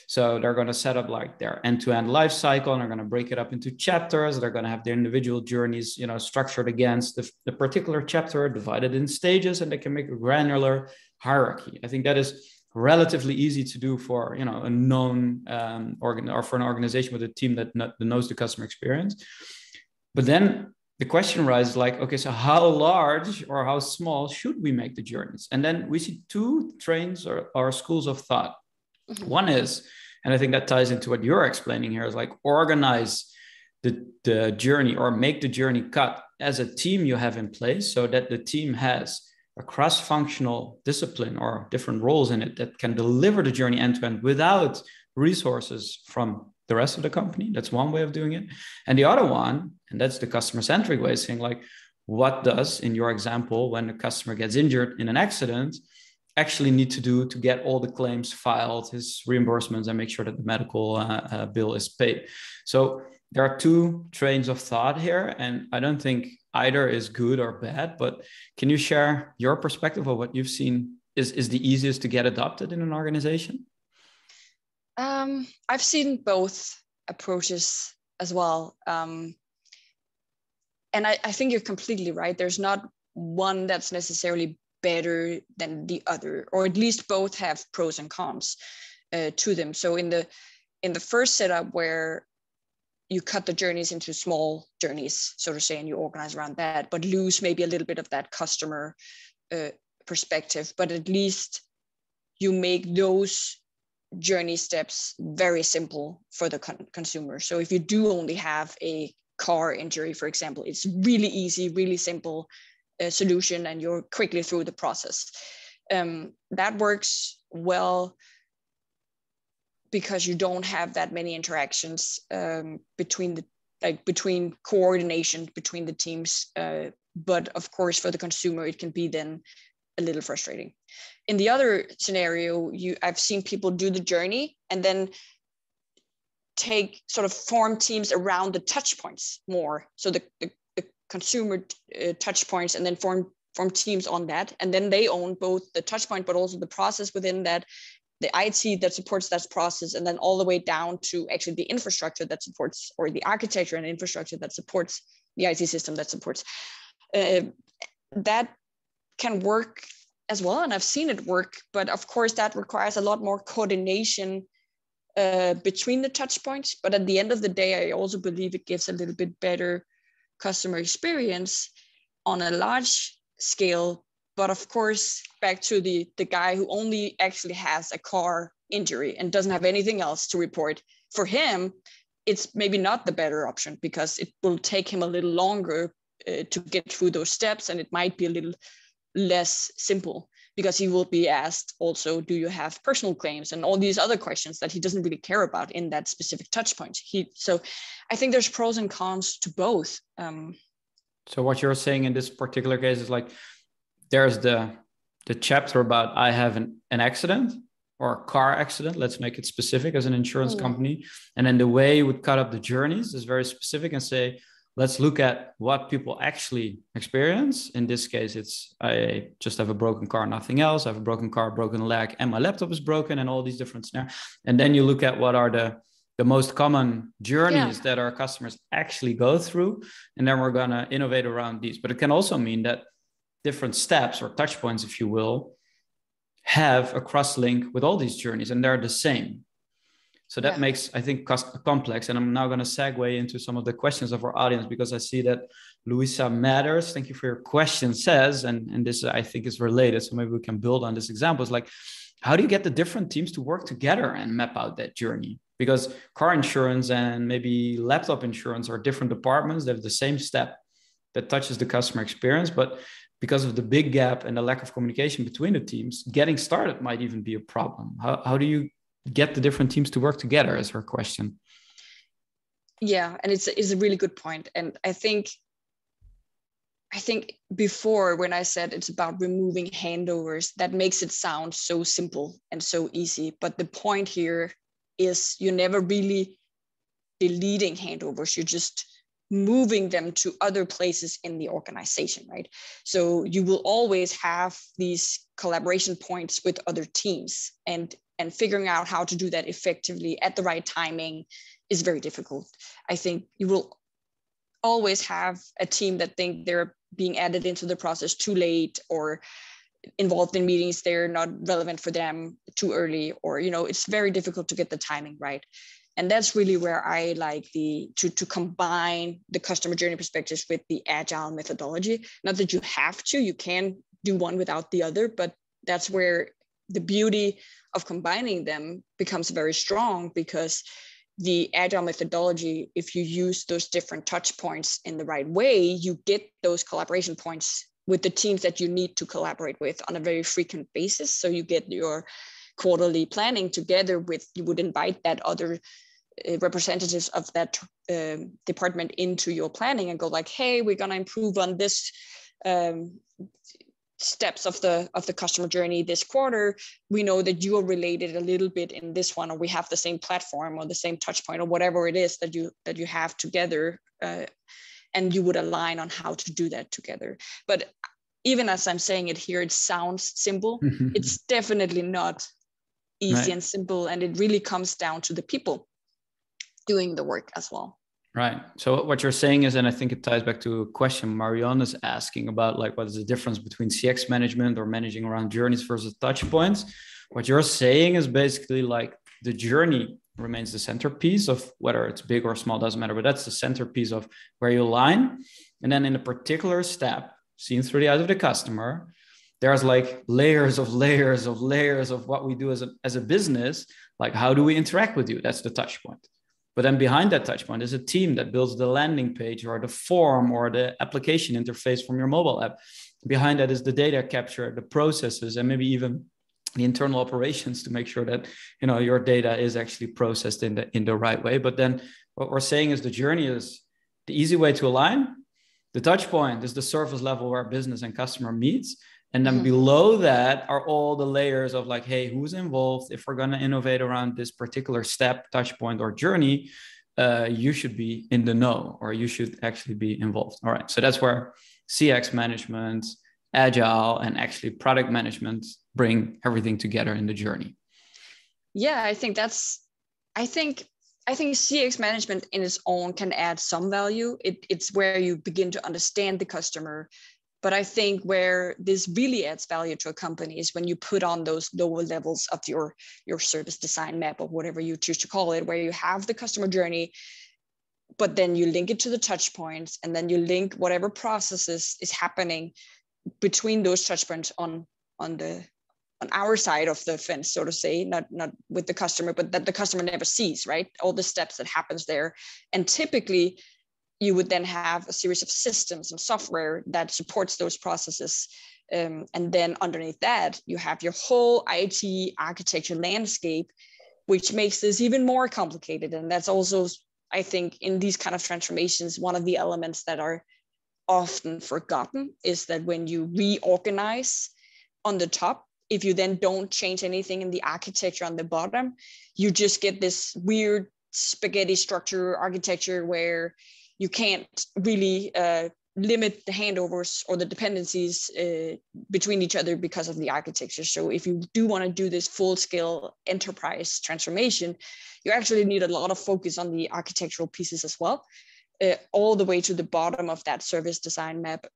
so they're going to set up like their end-to-end life cycle, and they're going to break it up into chapters. They're going to have their individual journeys, structured against the particular chapter, divided in stages, and they can make a granular hierarchy. I think that is relatively easy to do for, you know, a known organ, or for an organization with a team that knows the customer experience. But then the question arises like, okay, so how large or how small should we make the journeys? And then we see two trains or schools of thought. Mm-hmm. One is, and I think that ties into what you're explaining here, is like organize the journey or make the journey cut as a team you have in place, so that the team has a cross-functional discipline or different roles in it that can deliver the journey end to end without resources from the rest of the company. That's one way of doing it. And the other one, and that's the customer-centric way, is saying like, what does, in your example, when a customer gets injured in an accident, actually need to do to get all the claims filed, his reimbursements, and make sure that the medical bill is paid. So there are two trains of thought here, and I don't think either is good or bad, but can you share your perspective of what you've seen is the easiest to get adopted in an organization? I've seen both approaches as well. And I think you're completely right. There's not one that's necessarily better than the other, or at least both have pros and cons to them. So in the first setup, where you cut the journeys into small journeys, so to say, and you organize around that, but lose maybe a little bit of that customer perspective, but at least you make those journey steps very simple for the consumer. So if you do only have a car injury, for example, it's really easy, really simple solution, and you're quickly through the process. That works well because you don't have that many interactions between coordination between the teams. But of course, for the consumer, it can be then a little frustrating. In the other scenario, I've seen people do the journey and then take sort of form teams around the touch points more. So the consumer touch points, and then form teams on that. And then they own both the touch point, but also the process within that, the IT that supports that process, and then all the way down to actually the infrastructure that supports, or the architecture and infrastructure that supports the IT system that supports. That can work as well, and I've seen it work, but of course that requires a lot more coordination between the touch points. But at the end of the day, I also believe it gives a little bit better customer experience on a large scale. But of course, back to the guy who only actually has a car injury and doesn't have anything else to report, for him, it's maybe not the better option, because it will take him a little longer to get through those steps, and it might be a little less simple, because he will be asked also, do you have personal claims, and all these other questions that he doesn't really care about in that specific touch point. So I think there's pros and cons to both. So what you're saying in this particular case is like, there's the chapter about I have an accident or a car accident. Let's make it specific as an insurance company. And then the way you would cut up the journeys is very specific and say, let's look at what people actually experience. In this case, it's I just have a broken car, nothing else. I have a broken car, broken leg, and my laptop is broken, and all these different scenarios. And then you look at what are the most common journeys that our customers actually go through. And then we're going to innovate around these. But it can also mean that different steps or touch points, if you will, have a cross link with all these journeys, and they're the same. So that makes, I think, complex. And I'm now going to segue into some of the questions of our audience, because I see that Louisa Matters, thank you for your question, says, and this I think is related, so maybe we can build on this example. It's like, how do you get the different teams to work together and map out that journey? Because car insurance and maybe laptop insurance are different departments. They have the same step that touches the customer experience, but because of the big gap and the lack of communication between the teams, getting started might even be a problem. How do you get the different teams to work together, is her question. Yeah, and it's a really good point. And I think before, when I said it's about removing handovers, that makes it sound so simple and so easy. But the point here is you're never really deleting handovers. You're just moving them to other places in the organization, right? So you will always have these collaboration points with other teams, and figuring out how to do that effectively at the right timing is very difficult. I think you will always have a team that think they're being added into the process too late, or involved in meetings, they're not relevant for them too early, or, it's very difficult to get the timing right. And that's really where I like to combine the customer journey perspectives with the agile methodology. Not that you have to, you can do one without the other, but that's where the beauty of combining them becomes very strong, because the agile methodology, if you use those different touch points in the right way, you get those collaboration points with the teams that you need to collaborate with on a very frequent basis. So you get your quarterly planning together with, you would invite that other representatives of that department into your planning and go like, hey, we're going to improve on this steps of the customer journey this quarter. We know that you are related a little bit in this one, or we have the same platform or the same touch point or whatever it is that you have together, and you would align on how to do that together. But even as I'm saying it here, it sounds simple. It's definitely not easy, right, and simple, and it really comes down to the people doing the work as well. Right. So what you're saying is, and I think it ties back to a question Marianne is asking about, like, what is the difference between CX management or managing around journeys versus touch points? What you're saying is basically like the journey remains the centerpiece of whether it's big or small, doesn't matter, but that's the centerpiece of where you align. And then in a particular step, seen through the eyes of the customer, there's like layers of what we do as a business. Like, how do we interact with you? That's the touch point. But then behind that touch point is a team that builds the landing page or the form or the application interface from your mobile app. Behind that is the data capture, the processes, and maybe even the internal operations to make sure that, your data is actually processed in the right way. But then what we're saying is the journey is the easy way to align. The touch point is the surface level where business and customer meets. And then below that are all the layers of like, hey, who's involved? If we're going to innovate around this particular step, touch point, or journey, you should be in the know, or you should actually be involved. All right. So that's where CX management, agile, and actually product management bring everything together in the journey. Yeah, I think CX management in its own can add some value. It's where you begin to understand the customer. But I think where this really adds value to a company is when you put on those lower levels of your service design map, or whatever you choose to call it, where you have the customer journey, but then you link it to the touch points, and then you link whatever processes is happening between those touch points on our side of the fence, so to say, not with the customer, but that the customer never sees, right? All the steps that happens there. And typically, you would then have a series of systems and software that supports those processes. And then underneath that, you have your whole IT architecture landscape, which makes this even more complicated. And that's also, I think, in these kind of transformations, one of the elements that are often forgotten is that when you reorganize on the top, if you then don't change anything in the architecture on the bottom, you just get this weird spaghetti structure architecture where you can't really limit the handovers or the dependencies between each other because of the architecture. So if you do want to do this full-scale enterprise transformation, you actually need a lot of focus on the architectural pieces as well, all the way to the bottom of that service design map,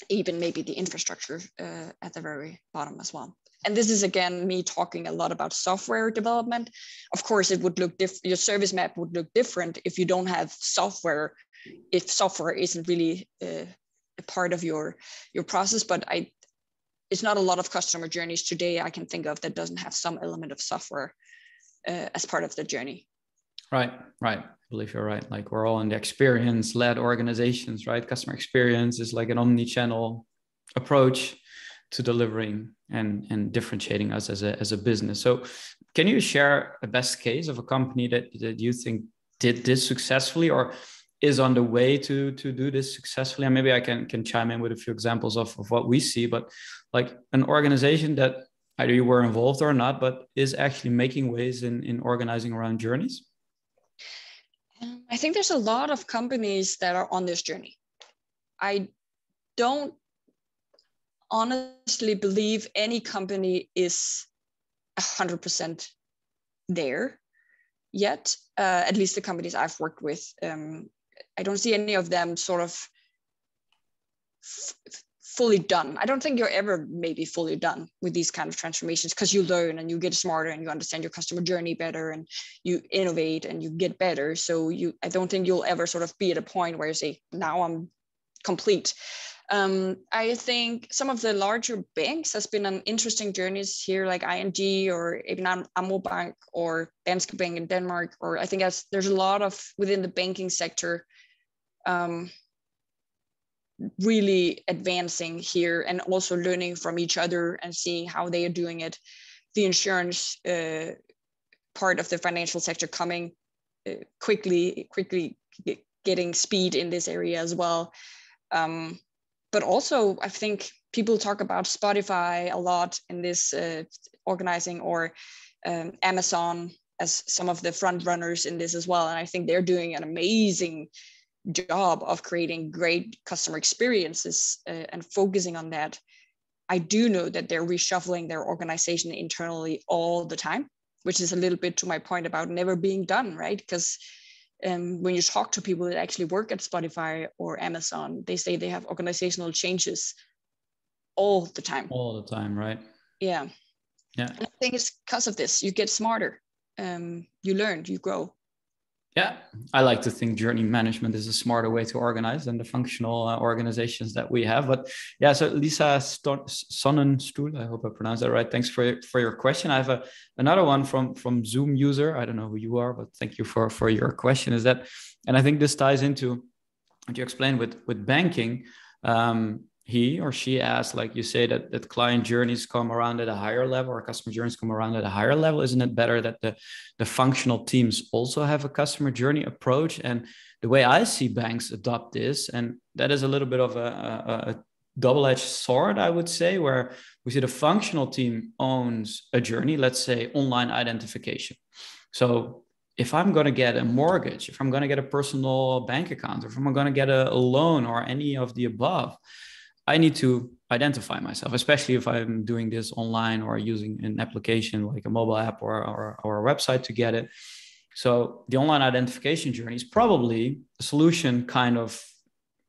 even maybe the infrastructure at the very bottom as well. And this is, again, me talking a lot about software development. Of course, it would look different. Your service map would look different if you don't have software, if software isn't really a part of your process. But it's not a lot of customer journeys today I can think of that doesn't have some element of software as part of the journey. Right. I believe you're right. Like, we're all in the experience-led organizations, right? Customer experience is like an omnichannel approach to delivering and differentiating us as a business. So can you share a best case of a company that you think did this successfully or is on the way to do this successfully? And maybe I can chime in with a few examples of what we see, but like an organization that either you were involved or not, but is actually making waves in organizing around journeys? I think there's a lot of companies that are on this journey. I don't honestly believe any company is 100% there yet, at least the companies I've worked with. I don't see any of them sort of fully done. I don't think you're ever maybe fully done with these kind of transformations, because you learn and you get smarter and you understand your customer journey better and you innovate and you get better. So I don't think you'll ever sort of be at a point where you say, now I'm complete. I think some of the larger banks has been an interesting journeys here, like ING or even Ammo Bank or Danske Bank in Denmark, or I think there's a lot of within the banking sector really advancing here and also learning from each other and seeing how they are doing it. The insurance part of the financial sector coming quickly getting speed in this area as well. But also, I think people talk about Spotify a lot in this organizing, or Amazon as some of the front runners in this as well. And I think they're doing an amazing job of creating great customer experiences and focusing on that. I do know that they're reshuffling their organization internally all the time, which is a little bit to my point about never being done, right? Because when you talk to people that actually work at Spotify or Amazon, they say they have organizational changes all the time. All the time, right? Yeah. And I think it's because of this. You get smarter, you learn, you grow. Yeah, I like to think journey management is a smarter way to organize than the functional organizations that we have. But yeah, so Lisa Sonnenstuhl, I hope I pronounced that right. Thanks for your question. I have another one from Zoom user. I don't know who you are, but thank you for your question. Is that, and I think this ties into what you explained with banking. He or she asked, like you say, that client journeys come around at a higher level, or customer journeys come around at a higher level. Isn't it better that the functional teams also have a customer journey approach? And the way I see banks adopt this, and that is a little bit of a double-edged sword, I would say, where we see the functional team owns a journey, let's say online identification. So if I'm going to get a mortgage, if I'm going to get a personal bank account, or if I'm going to get a loan or any of the above, I need to identify myself, especially if I'm doing this online or using an application like a mobile app or a website to get it. So the online identification journey is probably a solution kind of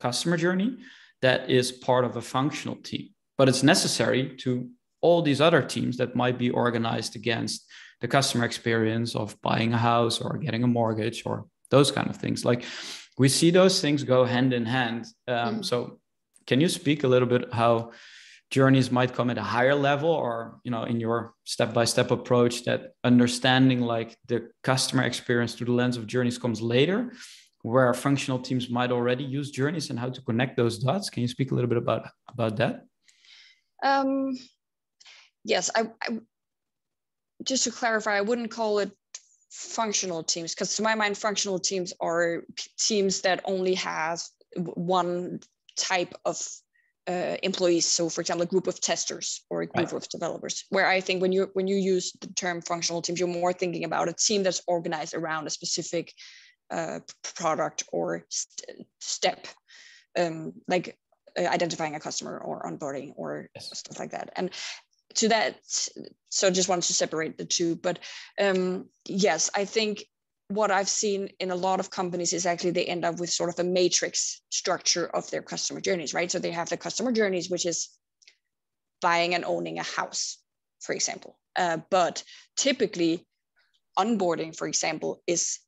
customer journey that is part of a functional team, but it's necessary to all these other teams that might be organized against the customer experience of buying a house or getting a mortgage or those kind of things. Like, we see those things go hand in hand. So can you speak a little bit how journeys might come at a higher level, or, in your step-by-step approach, that understanding like the customer experience through the lens of journeys comes later, where functional teams might already use journeys, and how to connect those dots? Can you speak a little bit about that? Yes, I just to clarify, I wouldn't call it functional teams, because to my mind, functional teams are teams that only have one type of employees. So for example, a group of testers or a group of developers, where I think when you use the term functional teams, you're more thinking about a team that's organized around a specific product or step, like identifying a customer or onboarding or stuff like that. And to that, so just wanted to separate the two. But yes, I think what I've seen in a lot of companies is actually they end up with sort of a matrix structure of their customer journeys, right? So they have the customer journeys, which is buying and owning a house, for example. But typically onboarding, for example, is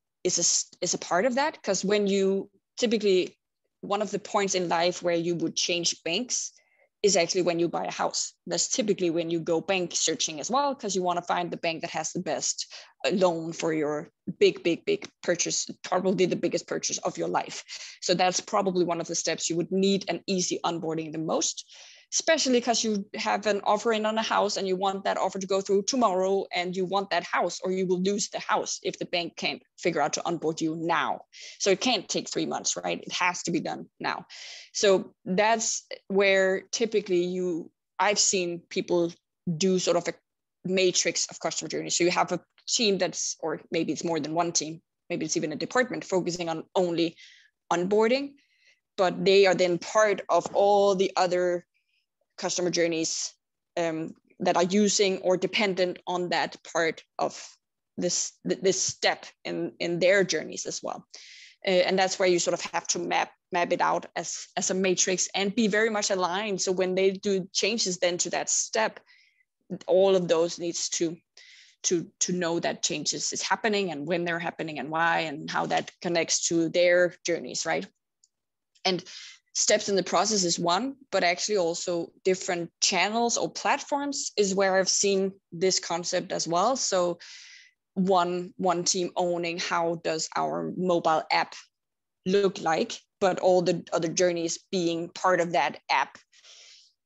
a part of that, because when you typically, one of the points in life where you would change banks is actually when you buy a house. That's typically when you go bank searching as well, because you want to find the bank that has the best loan for your big purchase, probably the biggest purchase of your life. So that's probably one of the steps you would need an easy onboarding the most, especially because you have an offer in on a house and you want that offer to go through tomorrow, and you want that house, or you will lose the house if the bank can't figure out to onboard you now. So it can't take 3 months, right? It has to be done now. So that's where typically I've seen people do sort of a matrix of customer journey. So you have a team or maybe it's more than one team, maybe it's even a department focusing on only onboarding, but they are then part of all the other customer journeys that are using or dependent on that part of this step in their journeys as well. And that's where you sort of have to map it out as a matrix and be very much aligned. So when they do changes then to that step, all of those needs to know that changes is happening and when they're happening and why and how that connects to their journeys, right? And steps in the process is one, but actually also different channels or platforms is where I've seen this concept as well. So one team owning how does our mobile app look like, but all the other journeys being part of that app.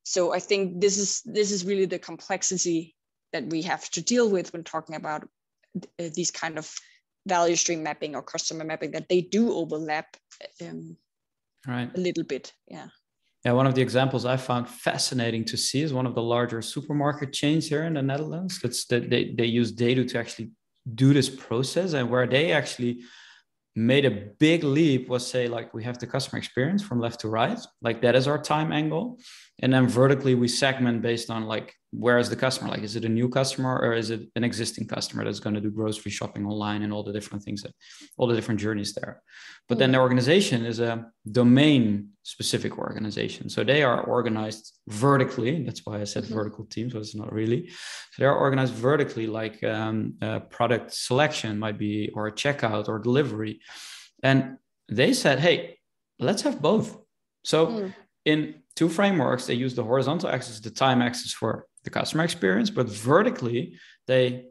So I think this is really the complexity that we have to deal with when talking about these kind of value stream mapping or customer mapping, that they do overlap right. a little bit. Yeah. Yeah, one of the examples I found fascinating to see is one of the larger supermarket chains here in the Netherlands. That's that they use data to actually do this process, and where they actually made a big leap was, say, like, we have the customer experience from left to right, like that is our time angle, and then vertically we segment based on like, where is the customer, like is it a new customer or is it an existing customer that's going to do grocery shopping online and all the different things, that all the different journeys there. But then the organization is a domain specific organization, so they are organized vertically. That's why I said vertical teams, but it's not really. So they're organized vertically, like product selection might be, or a checkout or delivery. And they said, hey, let's have both. So in two frameworks, they use the horizontal axis, the time axis for the customer experience, but vertically they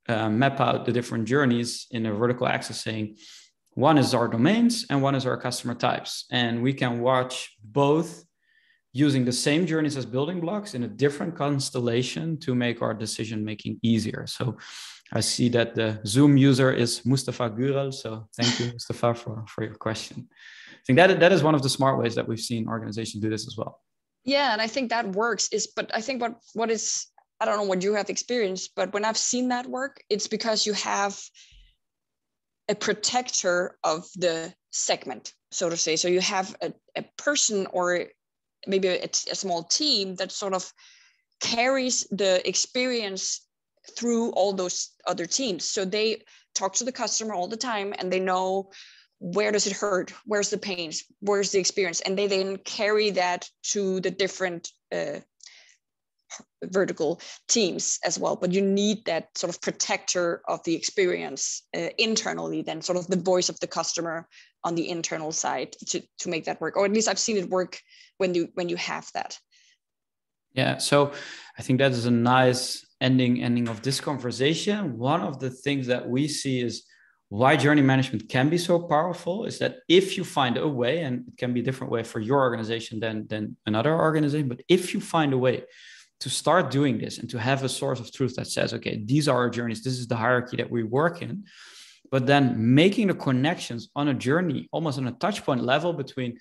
map out the different journeys in a vertical axis, saying one is our domains and one is our customer types. And we can watch both using the same journeys as building blocks in a different constellation to make our decision making easier. So I see that the Zoom user is Mustafa Gürel. So thank you, Mustafa, for your question. I think that is one of the smart ways that we've seen organizations do this as well. Yeah, and I think that works. But I think what is, I don't know what you have experienced, but when I've seen that work, it's because you have a protector of the segment, so to say. So you have a person or maybe a small team that sort of carries the experience through all those other teams. So they talk to the customer all the time and they know, where does it hurt? Where's the pains? Where's the experience? And they then carry that to the different vertical teams as well. But you need that sort of protector of the experience internally, then sort of the voice of the customer on the internal side to make that work. Or at least I've seen it work when you have that. Yeah, so I think that is a nice ending of this conversation. One of the things that we see is why journey management can be so powerful is that if you find a way, and it can be a different way for your organization than another organization, but if you find a way to start doing this and to have a source of truth that says, okay, these are our journeys, this is the hierarchy that we work in, but then making the connections on a journey, almost on a touch point level between,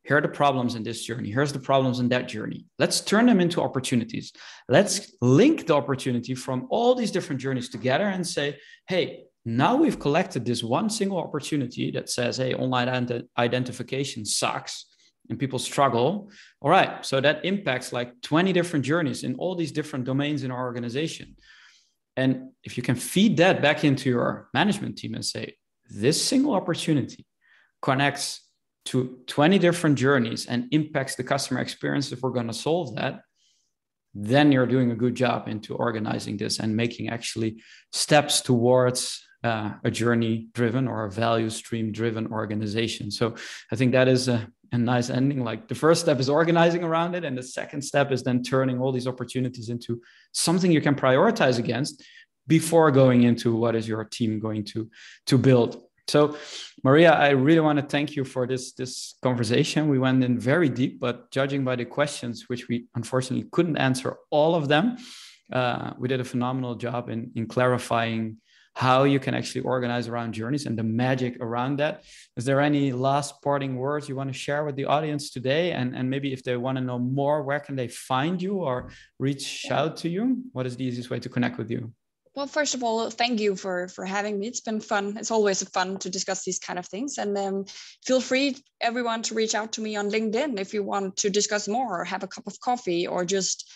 here are the problems in this journey, here's the problems in that journey. Let's turn them into opportunities. Let's link the opportunity from all these different journeys together and say, hey, now we've collected this one single opportunity that says, hey, online identification sucks and people struggle. All right, so that impacts like 20 different journeys in all these different domains in our organization. And if you can feed that back into your management team and say, this single opportunity connects to 20 different journeys and impacts the customer experience, if we're going to solve that, then you're doing a good job into organizing this and making actually steps towards a journey driven or a value stream driven organization. So I think that is a nice ending. Like, the first step is organizing around it. And the second step is then turning all these opportunities into something you can prioritize against before going into what is your team going to build. So Maria, I really want to thank you for this conversation. We went in very deep, but judging by the questions, which we unfortunately couldn't answer all of them, we did a phenomenal job in clarifying how you can actually organize around journeys and the magic around that. Is there any last parting words you want to share with the audience today? And maybe if they want to know more, where can they find you or reach out to you? What is the easiest way to connect with you? Well, first of all, thank you for having me. It's been fun. It's always fun to discuss these kind of things. And feel free, everyone, to reach out to me on LinkedIn if you want to discuss more or have a cup of coffee, or just,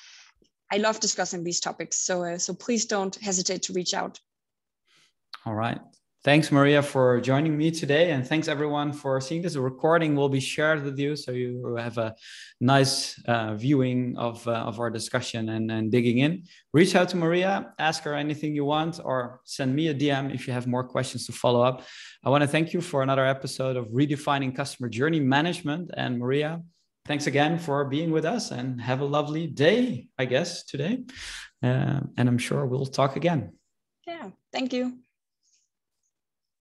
I love discussing these topics. So please don't hesitate to reach out. All right. Thanks, Maria, for joining me today. And thanks, everyone, for seeing this. The recording will be shared with you, so you have a nice viewing of our discussion and digging in. Reach out to Maria, ask her anything you want, or send me a DM if you have more questions to follow up. I want to thank you for another episode of Redefining Customer Journey Management. And Maria, thanks again for being with us, and have a lovely day, I guess, today. And I'm sure we'll talk again. Yeah, thank you.